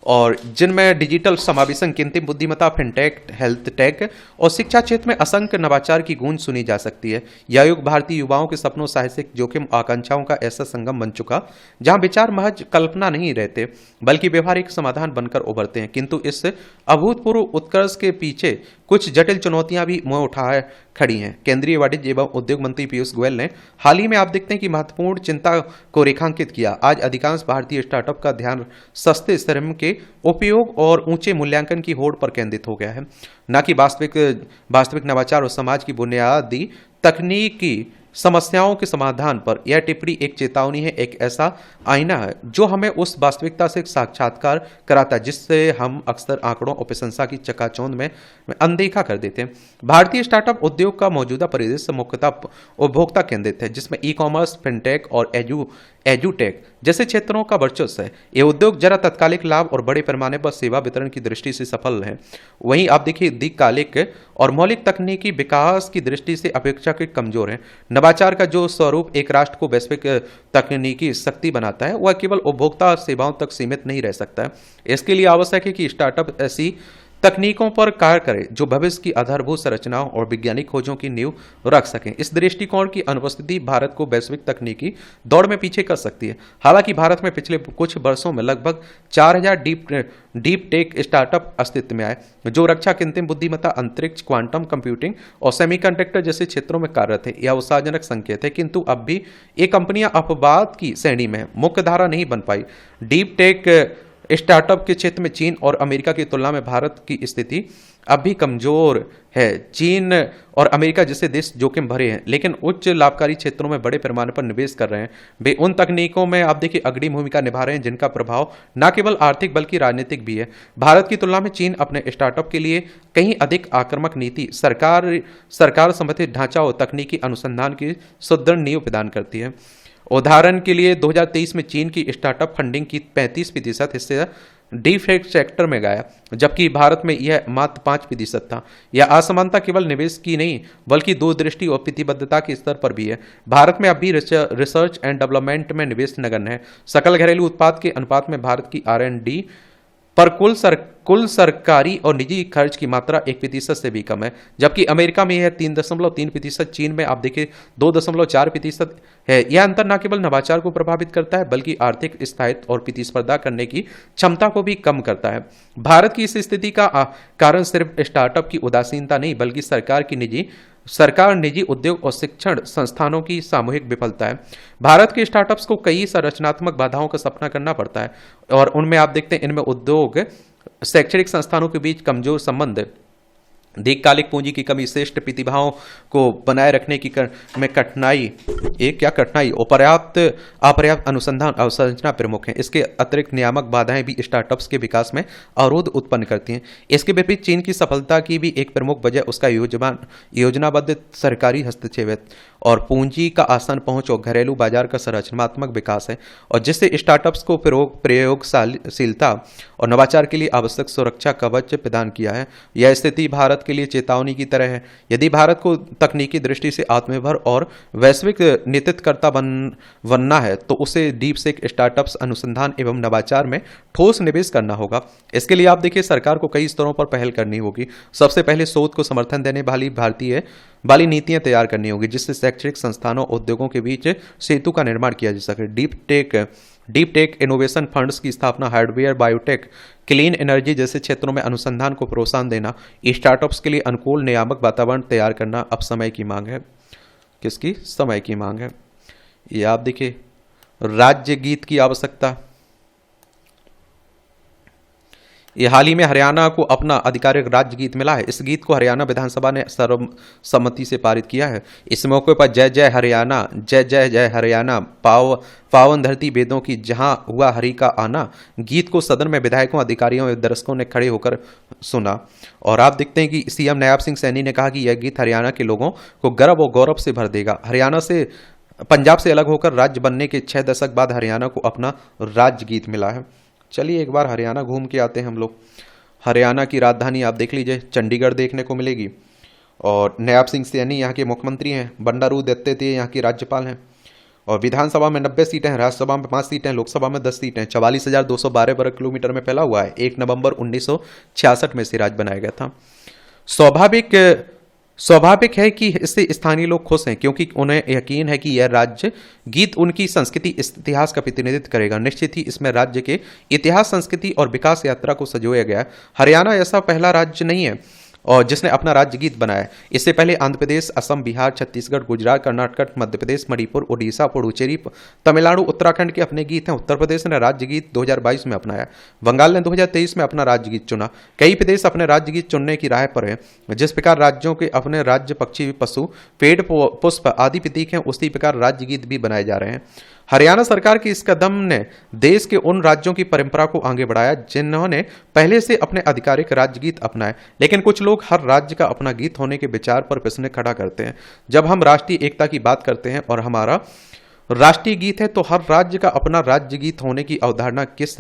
और जिनमें डिजिटल समावेशन, कृत्रिम बुद्धिमत्ता, फिनटेक, हेल्थ टेक और शिक्षा क्षेत्र में असंख्य नवाचार की गूंज सुनी जा सकती है। यह युग भारतीय युवाओं के सपनों, साहसिक जोखिम, आकांक्षाओं का ऐसा संगम बन चुका जहां विचार महज कल्पना नहीं रहते बल्कि व्यवहारिक समाधान बनकर उभरते हैं। किंतु इस अभूतपूर्व उत्कर्ष के पीछे कुछ जटिल चुनौतियां भी मुंह उठाए खड़ी हैं। केंद्रीय वाणिज्य एवं उद्योग मंत्री पीयूष गोयल ने हाल ही में, आप देखते हैं कि, महत्वपूर्ण चिंता को रेखांकित किया। आज अधिकांश भारतीय स्टार्टअप का ध्यान सस्ते श्रम के उपयोग और ऊंचे मूल्यांकन की होड़ पर केंद्रित हो गया है, न कि वास्तविक नवाचार और समाज की बुनियादी तकनीकी समस्याओं के समाधान पर। यह टिप्पणी एक चेतावनी है, एक ऐसा आईना है जो हमें उस वास्तविकता से साक्षात्कार कराता है जिससे हम अक्सर आंकड़ों और प्रशंसा की चकाचौंध में अनदेखा कर देते हैं। भारतीय स्टार्टअप उद्योग का मौजूदा परिदृश्य मुख्यतः उपभोक्ता केंद्रित है, जिसमें ई कॉमर्स, फिनटेक और एजुटेक जैसे क्षेत्रों का वर्चस्व है। ये उद्योग जरा तत्कालिक लाभ और बड़े पैमाने पर सेवा वितरण की दृष्टि से सफल है। वहीं आप देखिए, दीर्घकालिक और मौलिक तकनीकी विकास की दृष्टि से अपेक्षाकृत कमजोर है। नवाचार का जो स्वरूप एक राष्ट्र को वैश्विक तकनीकी शक्ति बनाता है, वह केवल उपभोक्ता सेवाओं तक सीमित नहीं रह सकता है। इसके लिए आवश्यक है कि स्टार्टअप ऐसी तकनीकों पर कार्य करें जो भविष्य की आधारभूत संरचनाओं और वैज्ञानिक खोजों की नींव रख सकें। इस दृष्टिकोण की अनुपस्थिति भारत को वैश्विक तकनीकी दौड़ में पीछे कर सकती है। हालांकि भारत में पिछले कुछ वर्षों में लगभग 4000 डीप टेक स्टार्टअप अस्तित्व में आए, जो रक्षा, कृत्रिम बुद्धिमत्ता, अंतरिक्ष, क्वांटम कंप्यूटिंग और सेमीकंडक्टर जैसे क्षेत्रों में कार्यरत है। यह उत्साहजनक संकेत है, किंतु अब भी ये कंपनियां अपवाद की श्रेणी में मुख्य धारा नहीं बन पाई। डीप टेक स्टार्टअप के क्षेत्र में चीन और अमेरिका की तुलना में भारत की स्थिति अब भी कमजोर है। चीन और अमेरिका जैसे देश जोखिम भरे हैं लेकिन उच्च लाभकारी क्षेत्रों में बड़े पैमाने पर निवेश कर रहे हैं। वे उन तकनीकों में, आप देखिए, अग्रणी भूमिका निभा रहे हैं जिनका प्रभाव न केवल आर्थिक बल्कि राजनीतिक भी है। भारत की तुलना में चीन अपने स्टार्टअप के लिए कहीं अधिक आक्रामक नीति, सरकार समर्थित ढांचा और तकनीकी अनुसंधान की सुदृढ़ नींव प्रदान करती है। उदाहरण के लिए 2023 में चीन की स्टार्टअप फंडिंग की 35% हिस्सा डीप टेक सेक्टर में गया, जबकि भारत में यह मात्र 5% था। यह असमानता केवल निवेश की नहीं बल्कि दूरदृष्टि और प्रतिबद्धता के स्तर पर भी है। भारत में अब भी रिसर्च एंड डेवलपमेंट में निवेश नगण्य है। सकल घरेलू उत्पाद के अनुपात में भारत की R&D पर कुल सरकारी और निजी खर्च की मात्रा 1% से भी कम है, जबकि अमेरिका में यह 3.3%, चीन में आप देखिए 2.4% है। यह अंतर न केवल नवाचार को प्रभावित करता है बल्कि आर्थिक स्थायित्व और प्रतिस्पर्धा करने की क्षमता को भी कम करता है। भारत की इस स्थिति का कारण सिर्फ स्टार्टअप की उदासीनता नहीं बल्कि सरकार की निजी सरकार, निजी उद्योग और शिक्षण संस्थानों की सामूहिक विफलता है। भारत के स्टार्टअप्स को कई संरचनात्मक बाधाओं का सामना करना पड़ता है और उनमें आप देखते हैं इनमें उद्योग, शैक्षणिक संस्थानों के बीच कमजोर संबंध, दीर्घकालिक पूंजी की कमी, श्रेष्ठ प्रतिभाओं को बनाए रखने की में कठिनाई, एक क्या कठिनाई, अपर्याप्त अनुसंधान अवसंरचना प्रमुख हैं। इसके अतिरिक्त नियामक बाधाएं भी स्टार्टअप्स के विकास में अवरोध उत्पन्न करती हैं। इसके विपरीत चीन की सफलता की भी एक प्रमुख वजह उसका योजनाबद्ध सरकारी हस्तक्षेप है और पूंजी का आसान पहुंच और घरेलू बाजार का संरचनात्मक विकास है, और जिससे स्टार्टअप्स को प्रयोगशीलता और नवाचार के लिए आवश्यक सुरक्षा कवच प्रदान किया है। यह स्थिति भारत के लिए चेतावनी की तरह है। यदि भारत को तकनीकी दृष्टि से आत्मनिर्भर और वैश्विक नेतृत्वकर्ता बनना है तो उसे डीप सेक स्टार्टअप्स, अनुसंधान एवं नवाचार में ठोस निवेश करना होगा। इसके लिए आप देखिए सरकार को कई स्तरों पर पहल करनी होगी। सबसे पहले शोध को समर्थन देने वाली नीतियां तैयार करनी होगी, जिससे शैक्षणिक संस्थानों उद्योगों के बीच सेतु का निर्माण किया जा सके। डीप टेक इनोवेशन फंड्स की स्थापना, हार्डवेयर, बायोटेक, क्लीन एनर्जी जैसे क्षेत्रों में अनुसंधान को प्रोत्साहन देना, स्टार्टअप्स के लिए अनुकूल नियामक वातावरण तैयार करना अब समय की मांग है। किसकी? समय की मांग है। ये आप देखिए राज्य गीत की आवश्यकता। ये हाल ही में हरियाणा को अपना आधिकारिक राज्य गीत मिला है। इस गीत को हरियाणा विधानसभा ने सर्वसम्मति से पारित किया है। इस मौके पर जय जय हरियाणा, जय जय जय हरियाणा, पावन धरती वेदों की, जहां हुआ हरि का आना, गीत को सदन में विधायकों, अधिकारियों और दर्शकों ने खड़े होकर सुना। और आप देखते हैं कि सीएम नायब सिंह सैनी ने कहा कि यह गीत हरियाणा के लोगों को गर्व और गौरव से भर देगा। हरियाणा से पंजाब से अलग होकर राज्य बनने के 6 दशक बाद हरियाणा को अपना राज्य गीत मिला है। चलिए एक बार हरियाणा घूम के आते हैं हम लोग। हरियाणा की राजधानी आप देख लीजिए, चंडीगढ़ देखने को मिलेगी। और नायब सिंह सैनी यहाँ के मुख्यमंत्री हैं, बंडारू दत्तात्रेय यहाँ के राज्यपाल हैं। और विधानसभा में 90 सीटें हैं, राज्यसभा में 5 सीटें, लोकसभा में 10 सीटें, 44,212 वर्ग किलोमीटर में फैला हुआ है। 1 नवंबर 1966 में इसे राज्य बनाया गया था। स्वाभाविक है कि इससे स्थानीय लोग खुश हैं, क्योंकि उन्हें यकीन है कि यह राज्य गीत उनकी संस्कृति, इतिहास का प्रतिनिधित्व करेगा। निश्चित ही इसमें राज्य के इतिहास, संस्कृति और विकास यात्रा को संजोया गया है। हरियाणा ऐसा पहला राज्य नहीं है और जिसने अपना राज्य गीत बनाया। इससे पहले आंध्र प्रदेश, असम, बिहार, छत्तीसगढ़, गुजरात, कर्नाटक, मध्य प्रदेश, मणिपुर, उड़ीसा, पुडुचेरी, तमिलनाडु, उत्तराखंड के अपने गीत हैं। उत्तर प्रदेश ने राज्य गीत 2022 में अपनाया। बंगाल ने 2023 में अपना राज्य गीत चुना। कई प्रदेश अपने राज्य गीत चुनने की राह पर हैं। जिस प्रकार राज्यों के अपने राज्य पक्षी, पशु, पेड़, पुष्प आदि प्रतीक हैं, उसी प्रकार राज्य गीत भी बनाए जा रहे हैं। हरियाणा सरकार के इस कदम ने देश के उन राज्यों की परंपरा को आगे बढ़ाया जिन्होंने पहले से अपने आधिकारिक राज्य गीत अपनाए। लेकिन कुछ लोग हर राज्य का अपना गीत होने के विचार पर प्रश्न खड़ा करते हैं। जब हम राष्ट्रीय एकता की बात करते हैं और हमारा राष्ट्रीय गीत है, तो हर राज्य का अपना राज्य गीत होने की अवधारणा किस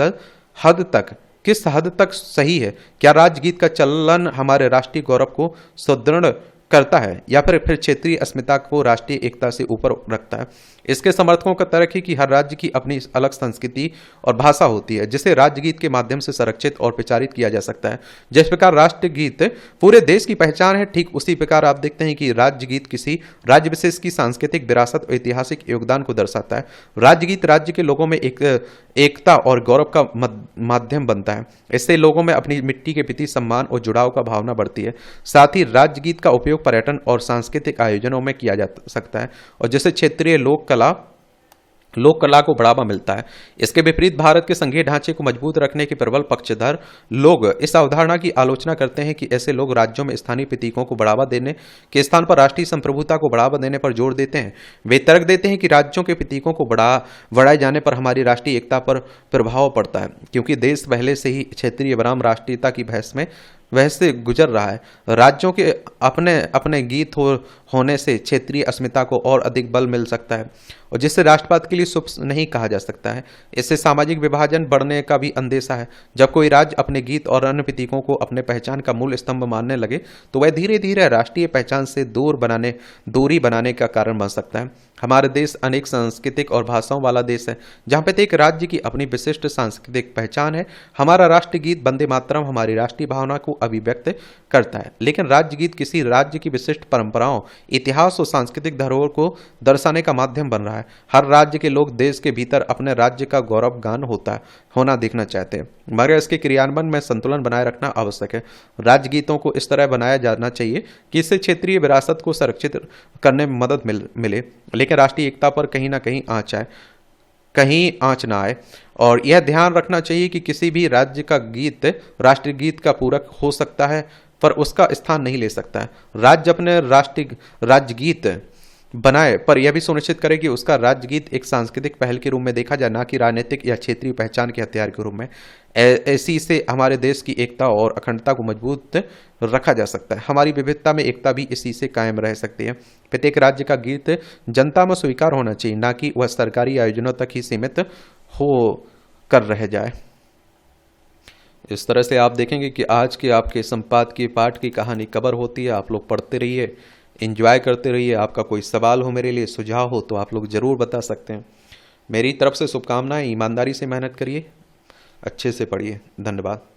हद तक सही है? क्या राज्य गीत का चलन हमारे राष्ट्रीय गौरव को सुदृढ़ करता है या फिर क्षेत्रीय अस्मिता को राष्ट्रीय एकता से ऊपर रखता है? इसके समर्थकों का तर्क है कि हर राज्य की अपनी अलग संस्कृति और भाषा होती है, जिसे राज्य गीत के माध्यम से संरक्षित और प्रचारित किया जा सकता है। जिस प्रकार राष्ट्रीय गीत पूरे देश की पहचान है, ठीक उसी प्रकार आप देखते हैं कि राज्य गीत किसी राज्य विशेष की सांस्कृतिक विरासत और ऐतिहासिक योगदान को दर्शाता है। राज्य गीत राज्य के लोगों में एकता और गौरव का माध्यम बनता है। इससे लोगों में अपनी मिट्टी के प्रति सम्मान और जुड़ाव का भावना बढ़ती है। साथ ही राज्य गीत का उपयोग पर्यटन और सांस्कृतिक आयोजनों में किया जा सकता है, और जिससे क्षेत्रीय लोक कला को बढ़ावा मिलता है। इसके विपरीत भारत के संघीय ढांचे को मजबूत रखने के प्रबल पक्षधर लोग इस अवधारणा की आलोचना करते हैं कि ऐसे लोग राज्यों में स्थानीय प्रतीकों को बढ़ावा देने के स्थान पर राष्ट्रीय संप्रभुता को बढ़ावा देने पर जोर देते हैं। वे तर्क देते हैं कि राज्यों के प्रतीकों को बढ़ाए जाने पर हमारी राष्ट्रीय एकता पर प्रभाव पड़ता है, क्योंकि देश पहले से ही क्षेत्रीय बनाम राष्ट्रीयता की बहस से गुजर रहा है। राज्यों के अपने गीत होने से क्षेत्रीय अस्मिता को और अधिक बल मिल सकता है, और जिससे राष्ट्रवाद के लिए शुभ नहीं कहा जा सकता है। इससे सामाजिक विभाजन बढ़ने का भी अंदेशा है। जब कोई राज्य अपने गीत और अन्य प्रतीकों को अपने पहचान का मूल स्तंभ मानने लगे, तो वह धीरे धीरे राष्ट्रीय पहचान से दूरी बनाने का कारण बन सकता है। हमारा देश अनेक सांस्कृतिक और भाषाओं वाला देश है, जहाँ प्रत्येक राज्य की अपनी विशिष्ट सांस्कृतिक पहचान है। हमारा राष्ट्रगीत वंदे मातरम हमारी राष्ट्रीय भावना को अभिव्यक्त करता है, लेकिन राज्य गीत किसी राज्य की विशिष्ट परंपराओं, इतिहास और सांस्कृतिक धरोहर को दर्शाने का माध्यम बन रहा है। हर राज्य के लोग देश के भीतर अपने राज्य का गौरव गान होना देखना चाहते हैं, मगर इसके क्रियान्वयन में संतुलन बनाए रखना आवश्यक है। राज्य गीतों को इस तरह बनाया जाना चाहिए कि इससे क्षेत्रीय विरासत को संरक्षित करने में मदद मिले, लेकिन राष्ट्रीय एकता पर कहीं ना कहीं आंच ना आए। और यह ध्यान रखना चाहिए कि किसी भी राज्य का गीत राष्ट्रीय गीत का पूरक हो सकता है, पर उसका स्थान नहीं ले सकता है। राज्य अपने राष्ट्रीय राज्य गीत बनाए, पर यह भी सुनिश्चित करे कि उसका राज्य गीत एक सांस्कृतिक पहल के रूप में देखा जाए, ना कि राजनीतिक या क्षेत्रीय पहचान के हथियार के रूप में। ऐसी से हमारे देश की एकता और अखंडता को मजबूत रखा जा सकता है। हमारी विविधता में एकता भी इसी से कायम रह सकती है। प्रत्येक राज्य का गीत जनता में स्वीकार होना चाहिए, ना कि वह सरकारी आयोजनों तक ही सीमित हो कर रह जाए। इस तरह से आप देखेंगे कि आज के आपके संपादकीय पाठ की कहानी कवर होती है। आप लोग पढ़ते रहिए, एंजॉय करते रहिए। आपका कोई सवाल हो, मेरे लिए सुझाव हो, तो आप लोग ज़रूर बता सकते हैं। मेरी तरफ से शुभकामनाएं। ईमानदारी से मेहनत करिए, अच्छे से पढ़िए। धन्यवाद।